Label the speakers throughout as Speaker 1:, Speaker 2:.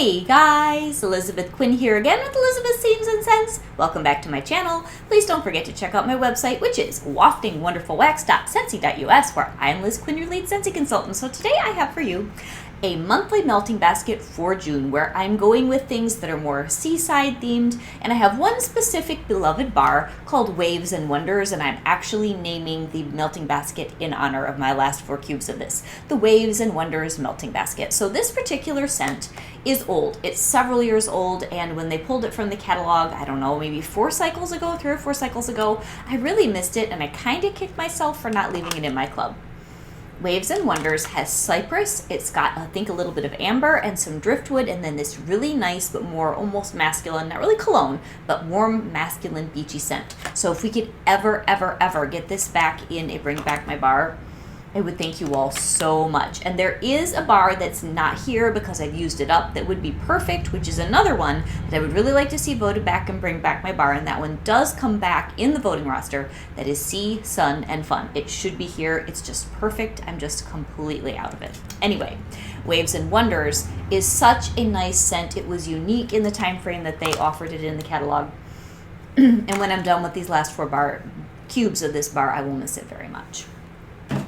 Speaker 1: Hey guys, Elizabeth Quinn here again with Elizabeth's Themes and Scents. Welcome back to my channel. Please don't forget to check out my website, which is waftingwonderfulwax.scentsy.us, where I'm Liz Quinn, your lead Scentsy consultant. So today I have for you a monthly melting basket for June, where I'm going with things that are more seaside themed, and I have one specific beloved bar called Waves and Wonders, and I'm actually naming the melting basket in honor of my last 4 cubes of this, the Waves and Wonders melting basket. So this particular scent is old. It's several years old, and when they pulled it from the catalog, I don't know, maybe 3 or 4 cycles ago, I really missed it, and I kind of kicked myself for not leaving it in my club. Waves and Wonders has cypress. It's got, I think, a little bit of amber and some driftwood, and then this really nice but more almost masculine, not really cologne, but warm masculine beachy scent. So if we could ever get this back in a Bring Back My Bar, I would thank you all so much. And there is a bar that's not here because I've used it up that would be perfect, which is another one that I would really like to see voted back and Bring Back My Bar, and that one does come back in the voting roster. That is Sea, Sun, and Fun. It should be here. It's just perfect. I'm just completely out of it. Anyway, Waves and Wonders is such a nice scent. It was unique in the time frame that they offered it in the catalog. And when I'm done with these last 4 cubes of this bar, I will miss it very much.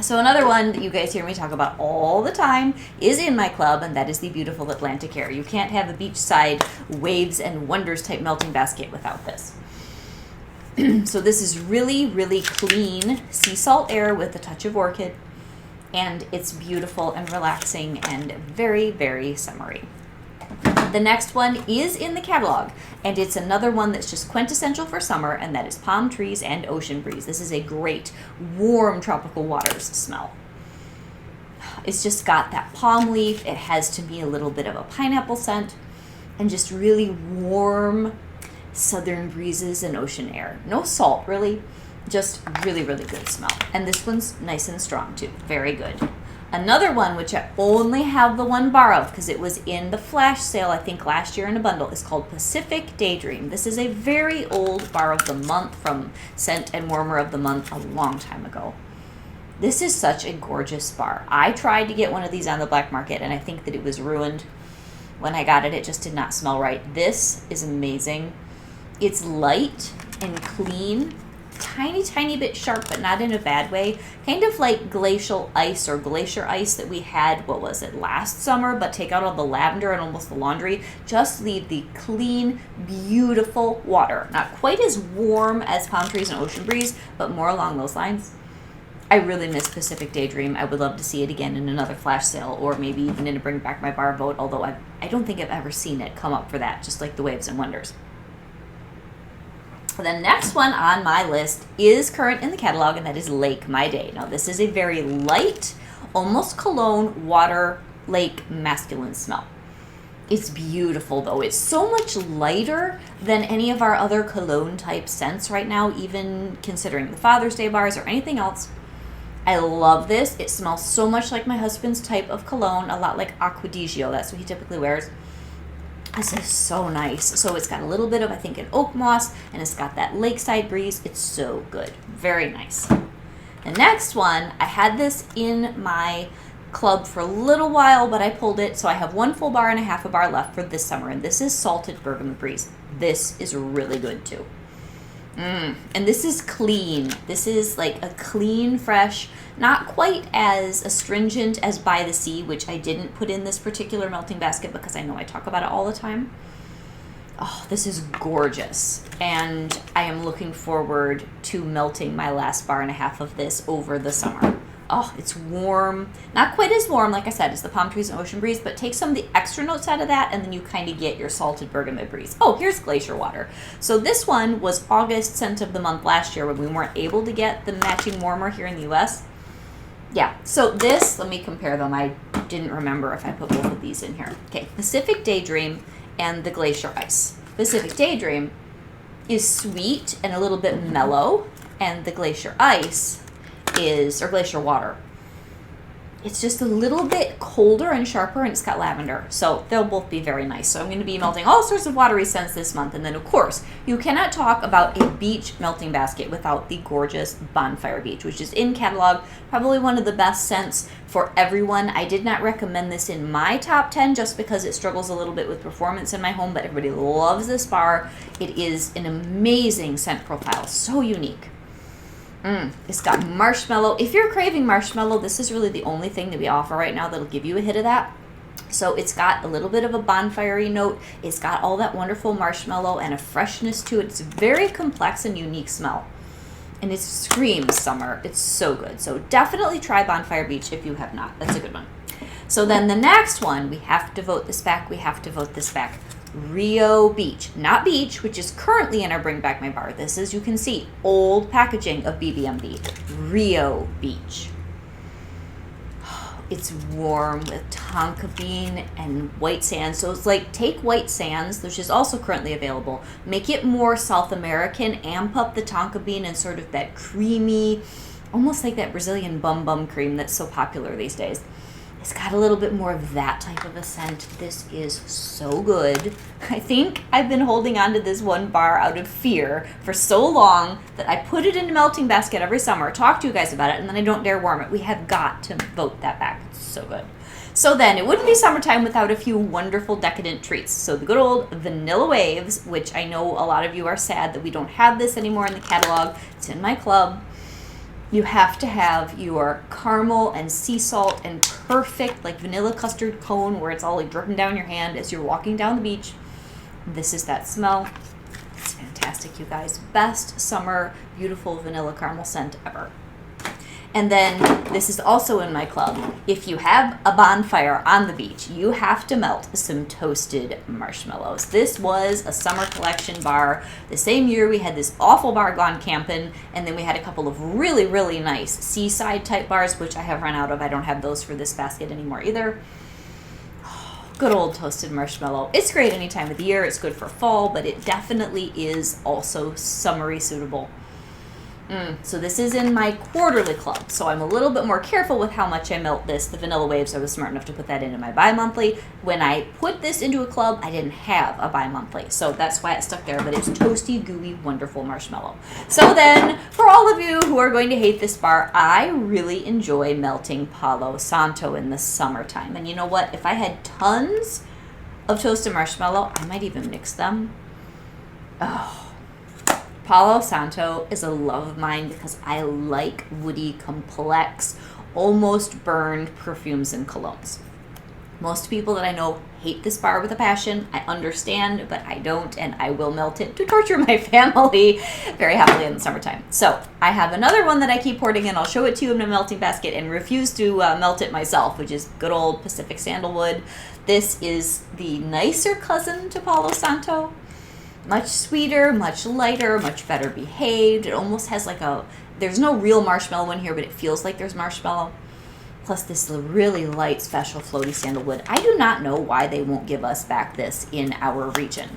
Speaker 1: So another one that you guys hear me talk about all the time is in my club, and that is the beautiful Atlantic Air. You can't have a beachside Waves and Wonders type melting basket without this. So this is really clean sea salt air with a touch of orchid, and it's beautiful and relaxing and very summery. The next one is in the catalog, and it's another one that's just quintessential for summer, and that is Palm Trees and Ocean Breeze. This is a great warm tropical waters smell. It's just got that palm leaf. It has, to me, a little bit of a pineapple scent, and just really warm southern breezes and ocean air. No salt, really, just really good smell. And this one's nice and strong too. Very good. Another one, which I only have the 1 bar of because it was in the flash sale, I think last year in a bundle, is called Pacific Daydream. This is a very old bar of the month from Scent and Warmer of the Month a long time ago. This is such a gorgeous bar. I tried to get one of these on the black market, and I think that it was ruined when I got it. It just did not smell right. This is amazing. It's light and clean. Tiny bit sharp, but not in a bad way. Kind of like glacial ice or glacier ice that we had, what was it, last summer, but take out all the lavender and almost the laundry. Just leave the clean, beautiful water. Not quite as warm as Palm Trees and Ocean Breeze, but more along those lines. I really miss Pacific Daydream. I would love to see it again in another flash sale, or maybe even in a Bring Back My Bar vote, although I don't think I've ever seen it come up for that, just like the Waves and Wonders. The next one on my list is current in the catalog, and that is Lake My Day. Now, this is a very light, almost cologne, water, lake, masculine smell. It's beautiful, though. It's so much lighter than any of our other cologne-type scents right now, even considering the Father's Day bars or anything else. I love this. It smells so much like my husband's type of cologne, a lot like Acqua di Gio. That's what he typically wears. This is so nice. So it's got a little bit of, I think, an oak moss, and it's got that lakeside breeze. It's so good. Very nice. The next one, I had this in my club for a little while, but I pulled it, so I have 1 full bar and a half a bar left for this summer, and this is Salted Bergamot Breeze. This is really good, too. And this is clean. This is like a clean, fresh, not quite as astringent as By the Sea, which I didn't put in this particular melting basket because I know I talk about it all the time. Oh, this is gorgeous. And I am looking forward to melting my last bar and a half of this over the summer. Oh, it's warm. Not quite as warm, like I said, as the Palm Trees and Ocean Breeze, but take some of the extra notes out of that, and then you kind of get your Salted Bergamot Breeze. Oh, here's Glacier Water. So this one was August Scent of the Month last year when we weren't able to get the matching warmer here in the U.S. Yeah, so this, let me compare them. I didn't remember if I put both of these in here. Okay, Pacific Daydream and the Glacier Ice. Pacific Daydream is sweet and a little bit mellow, and the Glacier Ice or Glacier Water It's just a little bit colder and sharper, and it's got lavender. So they'll both be very nice. So I'm going to be melting all sorts of watery scents this month. And then, of course, you cannot talk about a beach melting basket without the gorgeous Bonfire Beach, which is in catalog. Probably one of the best scents for everyone. I did not recommend this in my top 10 just because it struggles a little bit with performance in my home, but everybody loves this bar. It is an amazing scent profile. So unique. It's got marshmallow. If you're craving marshmallow, this is really the only thing that we offer right now that'll give you a hit of that. So it's got a little bit of a bonfire-y note. It's got all that wonderful marshmallow and a freshness to it. It's a very complex and unique smell. And it screams summer. It's so good. So definitely try Bonfire Beach if you have not. That's a good one. So then the next one, we have to vote this back. Rio Beach, not Beach, which is currently in our Bring Back My Bar. This is, you can see, old packaging of BBMB. Rio Beach. It's warm with tonka bean and white sand. So it's like, take white sands, which is also currently available, make it more South American, amp up the tonka bean and sort of that creamy, almost like that Brazilian bum cream that's so popular these days. It's got a little bit more of that type of a scent. This is so good. I think I've been holding on to this one bar out of fear for so long that I put it in a melting basket every summer, talk to you guys about it, and then I don't dare warm it. We have got to vote that back. It's so good. So then, it wouldn't be summertime without a few wonderful Decadent treats. So the good old Vanilla Waves, which I know a lot of you are sad that we don't have this anymore in the catalog. It's in my club. You have to have your caramel and sea salt and perfect like vanilla custard cone where it's all like dripping down your hand as you're walking down the beach. This is that smell. It's fantastic, you guys. Best summer, beautiful vanilla caramel scent ever. And then this is also in my club. If you have a bonfire on the beach, you have to melt some toasted marshmallows. This was a summer collection bar. The same year we had this awful bar gone camping, and then we had a couple of really, really nice Seaside type bars, which I have run out of. I don't have those for this basket anymore either. Good old toasted marshmallow. It's great any time of the year. It's good for fall, but it definitely is also summery suitable. So this is in my quarterly club, so I'm a little bit more careful with how much I melt this. The Vanilla Waves, I was smart enough to put that into my bi-monthly. When I put this into a club, I didn't have a bi-monthly, so that's why it stuck there, but it's toasty, gooey, wonderful marshmallow. So then, for all of you who are going to hate this bar, I really enjoy melting Palo Santo in the summertime. And you know what? If I had tons of toasted marshmallow, I might even mix them. Oh. Palo Santo is a love of mine because I like woody, complex, almost burned perfumes and colognes. Most people that I know hate this bar with a passion. I understand, but I don't, and I will melt it to torture my family very happily in the summertime. So I have another one that I keep hoarding, and I'll show it to you in a melting basket and refuse to melt it myself, which is good old Pacific Sandalwood. This is the nicer cousin to Palo Santo. Much sweeter, much lighter, much better behaved. It almost has like there's no real marshmallow in here, but it feels like there's marshmallow. Plus this really light, special floaty sandalwood. I do not know why they won't give us back this in our region,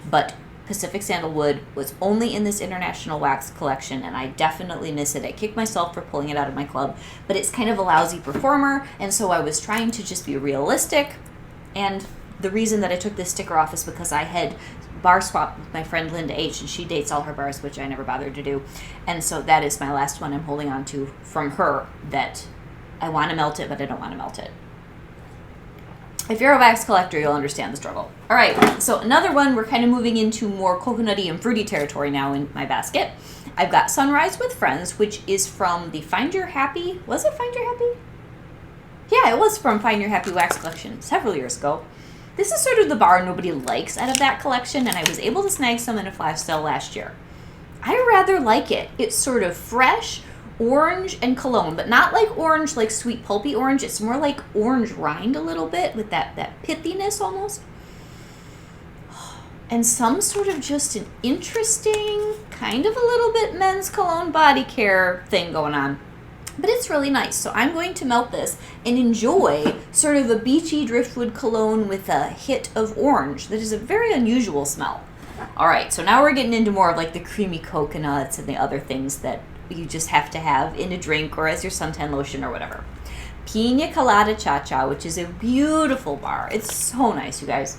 Speaker 1: but Pacific Sandalwood was only in this International Wax collection, and I definitely miss it. I kick myself for pulling it out of my club, but it's kind of a lousy performer, and so I was trying to just be realistic, and the reason that I took this sticker off is because I had bar swap with my friend Linda H, and she dates all her bars, which I never bothered to do. And so that is my last one I'm holding on to from her, that I want to melt it, but I don't want to melt it. If you're a wax collector, you'll understand the struggle. All right, so another one, we're kind of moving into more coconutty and fruity territory now in my basket. I've got Sunrise with Friends, which is from the Find Your Happy. Was it Find Your Happy? Yeah, it was from Find Your Happy Wax collection several years ago. This is sort of the bar nobody likes out of that collection, and I was able to snag some in a flash sale last year. I rather like it. It's sort of fresh, orange, and cologne, but not like orange, like sweet pulpy orange. It's more like orange rind a little bit with that pithiness almost. And some sort of just an interesting, kind of a little bit men's cologne body care thing going on. But it's really nice. So I'm going to melt this and enjoy sort of a beachy driftwood cologne with a hit of orange. That is a very unusual smell. All right, so now we're getting into more of like the creamy coconuts and the other things that you just have to have in a drink or as your suntan lotion or whatever. Pina Colada Cha-Cha, which is a beautiful bar. It's so nice, you guys.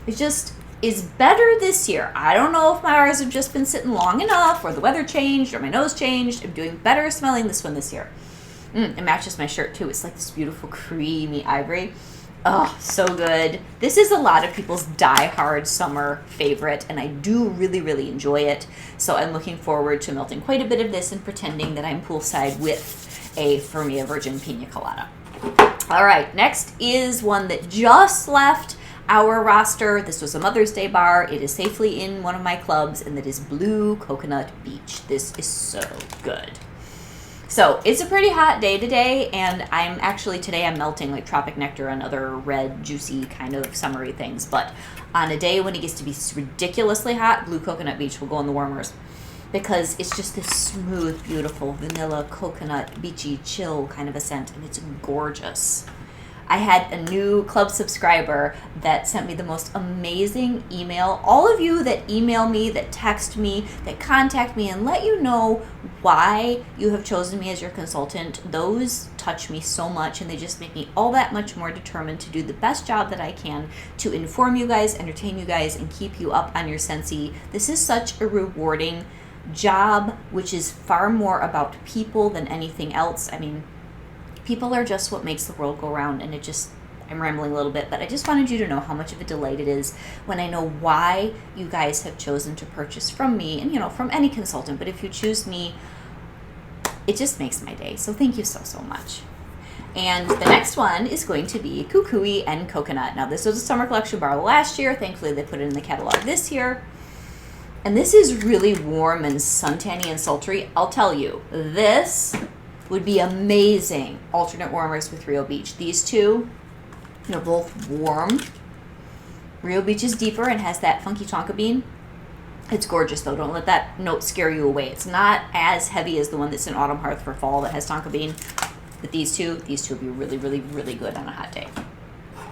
Speaker 1: It just is better this year. I don't know if my bars have just been sitting long enough, or the weather changed, or my nose changed. I'm doing better smelling this one this year. It matches my shirt too. It's like this beautiful creamy ivory. Oh, so good. This is a lot of people's die-hard summer favorite, and I do really, really enjoy it. So I'm looking forward to melting quite a bit of this and pretending that I'm poolside with a Fermia Virgin Pina Colada. All right, next is one that just left our roster. This was a Mother's Day bar. It is safely in one of my clubs, and that is Blue Coconut Beach. This is so good. So it's a pretty hot day today, and I'm melting like Tropic Nectar and other red, juicy kind of summery things. But on a day when it gets to be ridiculously hot, Blue Coconut Beach will go in the warmers, because it's just this smooth, beautiful vanilla coconut beachy chill kind of a scent, and it's gorgeous. I had a new club subscriber that sent me the most amazing email. All of you that email me, that text me, that contact me and let you know why you have chosen me as your consultant, those touch me so much, and they just make me all that much more determined to do the best job that I can to inform you guys, entertain you guys, and keep you up on your Scentsy. This is such a rewarding job, which is far more about people than anything else. I mean, people are just what makes the world go round, and I'm rambling a little bit, but I just wanted you to know how much of a delight it is when I know why you guys have chosen to purchase from me, and from any consultant, but if you choose me, it just makes my day. So thank you so, so much. And the next one is going to be Kukui and Coconut. Now, this was a summer collection bar last year. Thankfully, they put it in the catalog this year. And this is really warm and suntanny and sultry. I'll tell you, this would be amazing alternate warmers with Rio Beach. These two, they're both warm. Rio Beach is deeper and has that funky tonka bean. It's gorgeous though. Don't let that note scare you away. It's not as heavy as the one that's in Autumn Hearth for fall that has tonka bean. But these two will be really, really, really good on a hot day.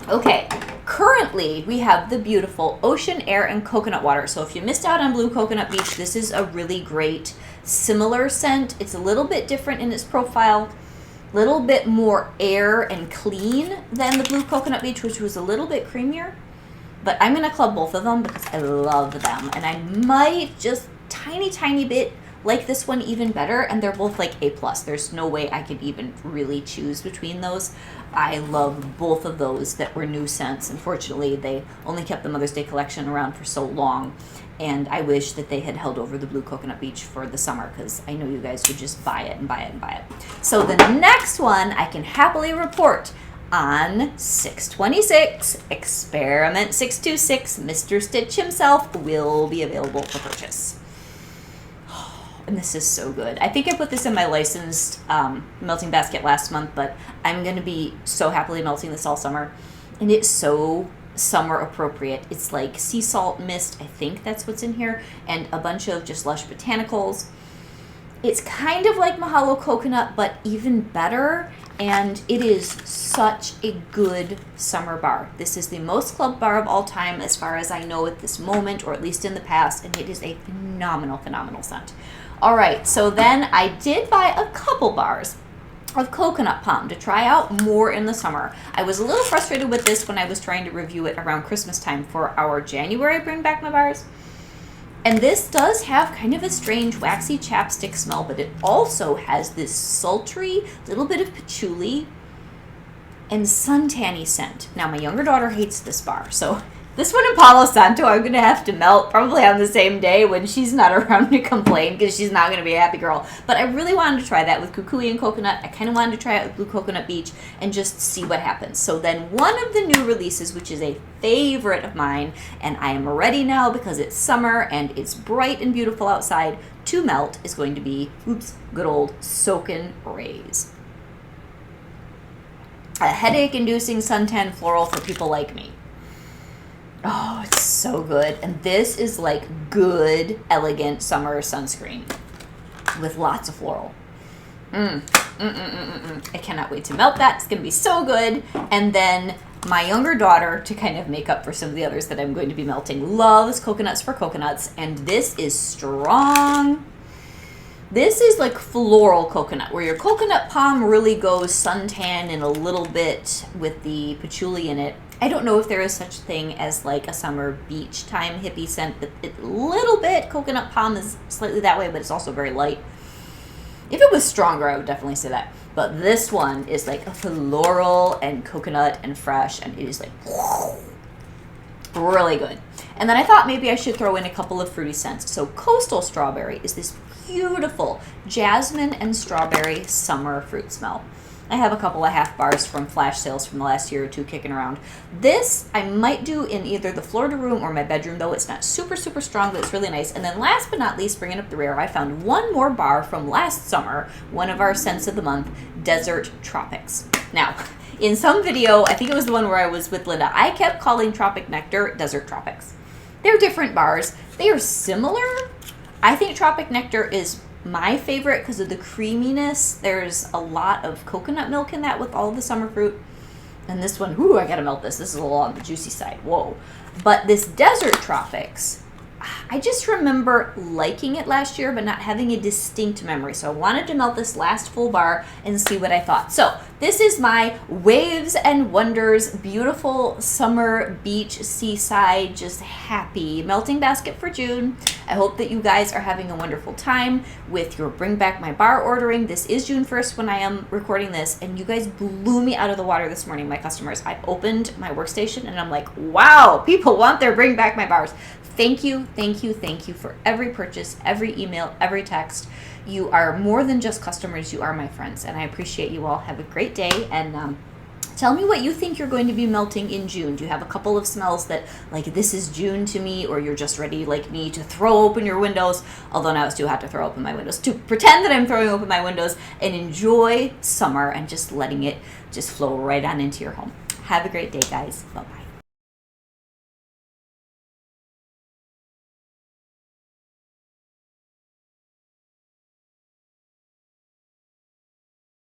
Speaker 1: Okay, currently we have the beautiful Ocean Air and Coconut Water. So if you missed out on Blue Coconut Beach, this is a really great similar scent. It's a little bit different in its profile, a little bit more air and clean than the Blue Coconut Beach, which was a little bit creamier. But I'm going to club both of them because I love them. And I might just tiny bit like this one even better, and they're both like A+. There's no way I could even really choose between those. I love both of those that were new scents. Unfortunately, they only kept the Mother's Day collection around for so long, and I wish that they had held over the Blue Coconut Beach for the summer, because I know you guys would just buy it and buy it and buy it. So the next one I can happily report on 6/26, Experiment 626, Mr. Stitch himself will be available for purchase. And this is so good. I think I put this in my licensed melting basket last month, but I'm going to be so happily melting this all summer. And it's so summer appropriate. It's like sea salt mist, I think that's what's in here, and a bunch of just lush botanicals. It's kind of like Mahalo Coconut, but even better, and it is such a good summer bar. This is the most club bar of all time as far as I know at this moment, or at least in the past, and it is a phenomenal, phenomenal scent. All right, so then I did buy a couple bars of coconut palm to try out more in the summer. I was a little frustrated with this when I was trying to review it around Christmas time for our January Bring Back My Bars. And this does have kind of a strange waxy chapstick smell, but it also has this sultry little bit of patchouli and suntanny scent. Now, my younger daughter hates this bar, so this one in Palo Santo I'm going to have to melt probably on the same day when she's not around to complain, because she's not going to be a happy girl. But I really wanted to try that with Kukui and Coconut. I kind of wanted to try it with Blue Coconut Beach and just see what happens. So then one of the new releases, which is a favorite of mine, and I am ready now because it's summer and it's bright and beautiful outside to melt, is going to be, good old Soakin' Rays. A headache-inducing suntan floral for people like me. Oh, it's so good. And this is like good, elegant summer sunscreen with lots of floral. I cannot wait to melt that. It's going to be so good. And then my younger daughter, to kind of make up for some of the others that I'm going to be melting, loves Coconuts for Coconuts. And this is strong. This is like floral coconut, where your coconut palm really goes suntan and a little bit with the patchouli in it. I don't know if there is such thing as like a summer beach time hippie scent, but a little bit coconut palm is slightly that way, but it's also very light. If it was stronger, I would definitely say that. But this one is like a floral and coconut and fresh, and it is like really good. And then I thought maybe I should throw in a couple of fruity scents. So Coastal Strawberry is this beautiful jasmine and strawberry summer fruit smell. I have a couple of half bars from flash sales from the last year or two kicking around. This I might do in either the Florida room or my bedroom, though it's not super strong, but it's really nice. And then last but not least, bringing up the rear, I found one more bar from last summer, one of our scents of the month, Desert Tropics. Now, in some video, I think it was the one where I was with Linda, I kept calling Tropic Nectar Desert Tropics. They're different bars. They are similar. I think Tropic Nectar is my favorite because of the creaminess. There's a lot of coconut milk in that with all the summer fruit. And this one, ooh, I gotta melt this. This is a little on the juicy side. Whoa. But this Desert Tropics, I just remember liking it last year, but not having a distinct memory. So I wanted to melt this last full bar and see what I thought. So this is my Waves and Wonders beautiful summer beach seaside just happy melting basket for June. I hope that you guys are having a wonderful time with your Bring Back My Bar ordering. This is June 1st when I am recording this, and you guys blew me out of the water this morning, my customers. I opened my workstation and I'm like, wow, people want their Bring Back My Bars. Thank you for every purchase, every email, every text. You are more than just customers, you are my friends, and I appreciate you all. Have a great day, and tell me what you think you're going to be melting in June. Do you have a couple of smells that, like, this is June to me, or you're just ready, like me, to throw open your windows, although now it's too hot to throw open my windows, to pretend that I'm throwing open my windows and enjoy summer and just letting it just flow right on into your home. Have a great day, guys. Bye-bye.